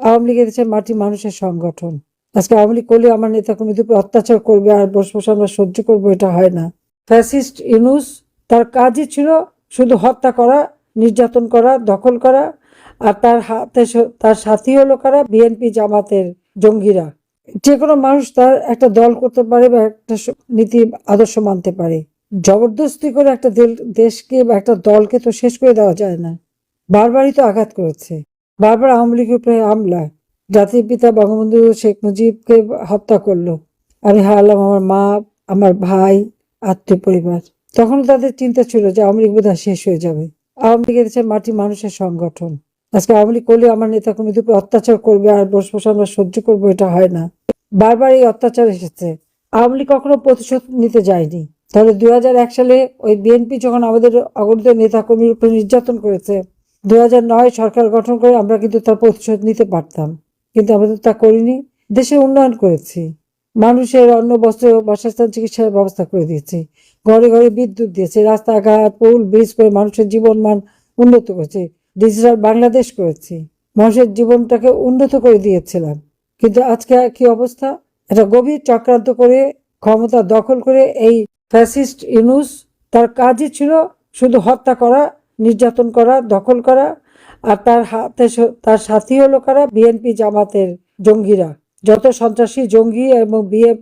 আওয়ামী লীগ এদেশের মাটি মানুষের সংগঠন। আজকে আওয়ামী লীগ করলে আমার নেতা কর্মীদের উপর অত্যাচার করবে আর বসে বসে আমরা সহ্য করবো, এটা হয় না। ফ্যাসিস্ট ইউনূস তার কাজই ছিল শুধু হত্যা করা, নির্যাতন করা, দখল করা, আর তার হাতে তার সাথী হলো কারা? বিএনপি জামাতের জঙ্গিরা। যে কোনো মানুষ তার একটা দল করতে পারে বা একটা নীতি আদর্শ মানতে পারে, জবরদস্তি করে একটা দেশকে বা একটা দলকে তো শেষ করে দেওয়া যায় না। বারবারই তো আঘাত করেছে, বারবার আওয়ামী লীগের উপরে হামলা, জাতির পিতা বঙ্গবন্ধু শেখ মুজিবকে হত্যা করলো। আমি হারালাম আমার মা, আমার ভাই, আত্মীয় পরিবার। তখন তাদের চিন্তা ছিল যে আওয়ামী লীগ বোধহয় শেষ হয়ে যাবে। আওয়ামী লীগ এদেশের মাটি মানুষের সংগঠন। আজকে আওয়ামী লীগ করলে আমার নেতা কর্মীদের উপর অত্যাচার করবে আর বসে বসে আমরা সহ্য করবো, এটা হয় না। বারবার এই অত্যাচার এসেছে। আওয়ামী লীগ কখনো প্রতিশোধ নিতে যায়নি। তাহলে 2001 সালে ওই বিএনপি যখন আমাদের অগণিত নেতা কর্মীর উপর নির্যাতন করেছে, 2009 সরকার গঠন করে আমরা কিন্তু তার প্রতিশোধ নিতে পারতাম, কিন্তু আমরা তো তা করিনি। দেশের উন্নয়ন করেছি, মানুষের অন্ন, বস্ত্র, বাসস্থান, চিকিৎসার ব্যবস্থা করে দিয়েছি, ঘরে ঘরে বিদ্যুৎ দিয়েছে, রাস্তাঘাট, পুল, ব্রিজ করে মানুষের জীবন মান উন্নত করেছি, ডিজিটাল বাংলাদেশ করেছি, মানুষের জীবনটাকে উন্নত করে দিয়েছিলাম। কিন্তু আজকে কি অবস্থা? এটা গভীর চক্রান্ত করে ক্ষমতা দখল করে এই ফ্যাসিস্ট ইউনূস তার কাজই ছিল শুধু হত্যা করা, নির্যাতন করা, দখল করা, আর তার হাতে তার সাথী হলো কারা? বিএনপি জামাতের জঙ্গিরা। যত সন্ত্রাসী জঙ্গি এবং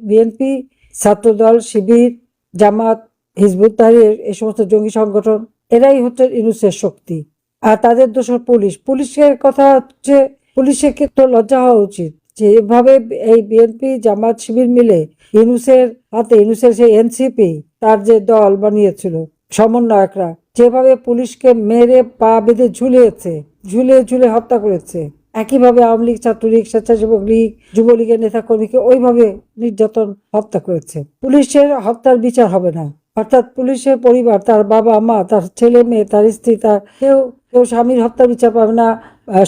বিএনপি, ছাত্রদল, শিবির, জামাত, হিজবুত তাহরীর, এই সমস্ত জঙ্গি সংগঠন, এরাই হচ্ছে ইউনূসের শক্তি। আর তাদের দোষর পুলিশ। পুলিশের কথা হচ্ছে, পুলিশের তো লজ্জা হওয়া উচিত যে এভাবে এই বিএনপি, জামাত, শিবির মিলে ইউনূসের হাতে, ইউনূসের সেই এনসিপি তার যে দল বানিয়েছিল সমন্বয়করা, যেভাবে পুলিশকে মেরে পা বেঁধে ঝুলিয়েছে, ঝুলিয়ে ঝুলে হত্যা করেছে, একইভাবে আওয়ামী লীগ, ছাত্রলীগ, স্বেচ্ছাসেবক লীগ, যুবলীগের নেতা কর্মীকে ওইভাবে নির্যাতন, হত্যা করেছে। পুলিশের হত্যার বিচার হবে না, অর্থাৎ পুলিশের পরিবার, তার বাবা মা, তার ছেলে মেয়ে, তার স্ত্রী, তার কেউ স্বামীর হত্যার বিচার পাবে না,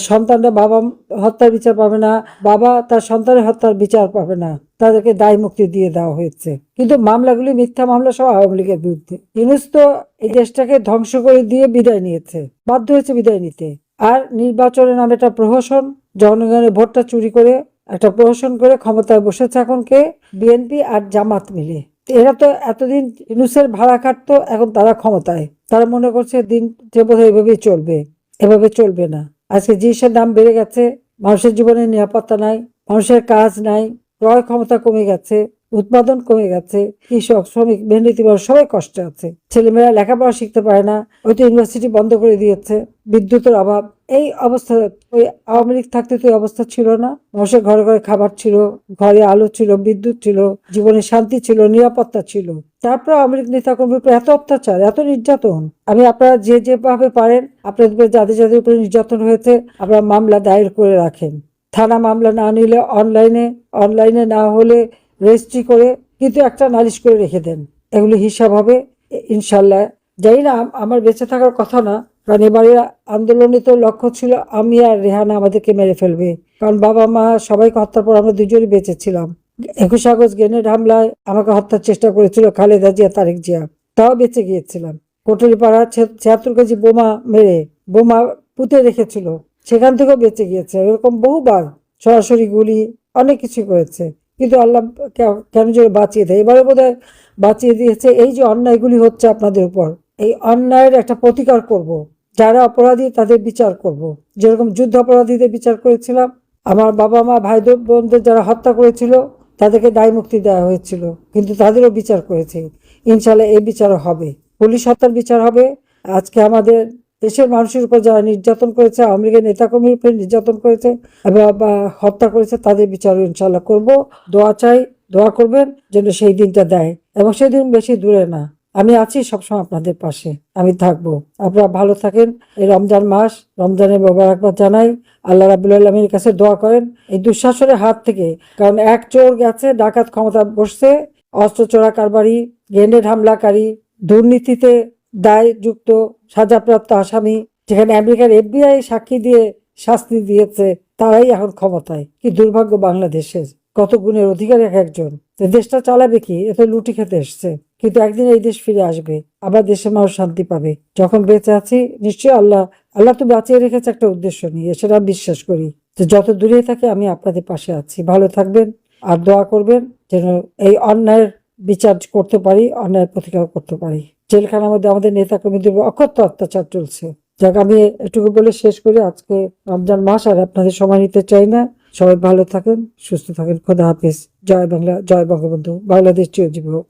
সন্তানরা বাবা হত্যার বিচার পাবে না, বাবা তার সন্তানের হত্যার বিচার পাবে না, তাদেরকে দায় মুক্তি দিয়ে দেওয়া হয়েছে। কিন্তু মামলাগুলি মিথ্যা মামলা, সব আওয়ামী লীগের বিরুদ্ধে। ইউনূস তো এই দেশটাকে ধ্বংস করে দিয়ে বিদায় নিয়েছে, বাধ্য হয়েছে বিদায় নিতে। আর নির্বাচনের নামে একটা প্রহসন, জনগণের ভোটটা চুরি করে একটা প্রহসন করে ক্ষমতায় বসেছে এখন কে? বিএনপি আর জামাত মিলে। এরা তো এতদিন ইউনূসের ভাড়া খাটতো, এখন তারা ক্ষমতায়, তারা মনে করছে দিন যে বোধহয় এভাবেই চলবে। এভাবে চলবে না। আজকে জিনিসের দাম বেড়ে গেছে, মানুষের জীবনের নিরাপত্তা নাই, মানুষের কাজ নাই, ক্রয় ক্ষমতা কমে গেছে, উৎপাদন কমে গেছে, কৃষক, শ্রমিক, মেহনতি মানুষ সবাই কষ্টে আছে, ছেলেমেয়েরা লেখাপড়া শিখতে পারে না, হয়তো ইউনিভার্সিটি বন্ধ করে দিয়েছে, বিদ্যুতের অভাব। এই অবস্থা ওই আওয়ামী লীগ থাকতে তো এই অবস্থা ছিল না। মানুষের ঘরে ঘরে খাবার ছিল, ঘরে আলো ছিল, বিদ্যুৎ ছিল, জীবনে শান্তি ছিল, নিরাপত্তা ছিল। তারপর আওয়ামী লীগ নেতা কর্মীর উপর এত অত্যাচার, এত নির্যাতন। আমি আপনারা যে যেভাবে পারেন, আপনাদের যাদের যাদের উপরে নির্যাতন হয়েছে, আপনারা মামলা দায়ের করে রাখেন। থানা মামলা না নিলে অনলাইনে না হলে রেজিস্ট্রি করে কিন্তু একটা নালিশ করে রেখে দেন, এগুলি হিসাব হবে ইনশাল্লাহ। জানি না, আমার বেঁচে থাকার কথা না, কারণ এবারে আন্দোলনে তো লক্ষ্য ছিল আমি আর রেহানা আমাদেরকে মেরে ফেলবে, কারণ বাবা মা সবাইকে হত্যার পর আমরা দুজনই বেঁচে ছিলাম। 21 আগস্ট গ্রেনেড হামলায় আমাকে হত্যার চেষ্টা করেছিল খালেদা জিয়া, তারেক জিয়া, তাও বেঁচে গিয়েছিলাম। কোটলিপাড়া 76 কেজি বোমা পুঁতে রেখেছিল, সেখান থেকেও বেঁচে গিয়েছে। এরকম বহুবার সরাসরি গুলি, অনেক কিছু করেছে, কিন্তু আল্লাহ কেন যেন বাঁচিয়ে দেয়। এবারে বোধহয় বাঁচিয়ে দিয়েছে। এই যে অন্যায়গুলি হচ্ছে আপনাদের উপর, এই অন্যায়ের একটা প্রতিকার করব, যারা অপরাধী তাদের বিচার করব। যেরকম যুদ্ধ অপরাধীদের বিচার করেছিলাম, আমার বাবা মা, ভাই বোনদের যারা হত্যা করেছিল তাদেরকে দায় মুক্তি দেওয়া হয়েছিল, কিন্তু তাদেরও বিচার করেছে। ইনশাল্লাহ এই বিচারও হবে, পুলিশ হত্যার বিচার হবে। আজকে আমাদের দেশের মানুষের উপর যারা নির্যাতন করেছে, আওয়ামী লীগের নেতাকর্মীর উপর নির্যাতন করেছে বা হত্যা করেছে, তাদের বিচার ইনশাল্লাহ করব। দোয়া চাই, দোয়া করবেন যেন সেই দিনটা দেয়, এবং সেই দিন বেশি দূরে না। আমি আছি সবসময় আপনাদের পাশে, আমি থাকবো। আপনারা ভালো থাকেন। এই রমজান মাস, রমজানের মোবারকবাদ জানাই। আল্লাহ রাব্বুল আলামিনের কাছে দোয়া করেন এই দুঃশাসনের হাত থেকে, কারণ এক চোর গেছে, ডাকাত ক্ষমতা বসছে, অস্ত্র চোরা কারবারি, গ্রেনেড হামলাকারী, দুর্নীতিতে দায়যুক্ত সাজাপ্রাপ্ত আসামি, যেখানে আমেরিকার FBI সাক্ষী দিয়ে শাস্তি দিয়েছে, তারাই এখন ক্ষমতায়। কি দুর্ভাগ্য বাংলাদেশের, কত গুণের অধিকারী এক একজন। দেশটা চালাবে কি? এত লুটি খেতে এসছে, কিন্তু একদিন এই দেশ ফিরে আসবে, আবার দেশের মানুষ শান্তি পাবে। যখন বেঁচে আছি নিশ্চয়ই আল্লাহ তো বাঁচিয়ে রেখেছে একটা উদ্দেশ্য নিয়ে, সেটা বিশ্বাস করি। তো যত দূরে থাকে আমি আপনাদের পাশে আছি। ভালো থাকবেন আর দোয়া করবেন যেন এই অন্যায়ের বিচার করতে পারি, অন্যায়ের প্রতিকার করতে পারি। জেলখানার মধ্যে আমাদের নেতাকর্মীদের উপর অকথ্য অত্যাচার চলছে। যাক, আমি এটুকু বলে শেষ করি। আজকে রমজান মাস, আর আপনাদের সময় নিতে চাই না। সবাই ভালো থাকেন, সুস্থ থাকেন। খোদা হাফিজ। জয় বাংলা, জয় বঙ্গবন্ধু। বাংলাদেশ চিরজীবী হোক।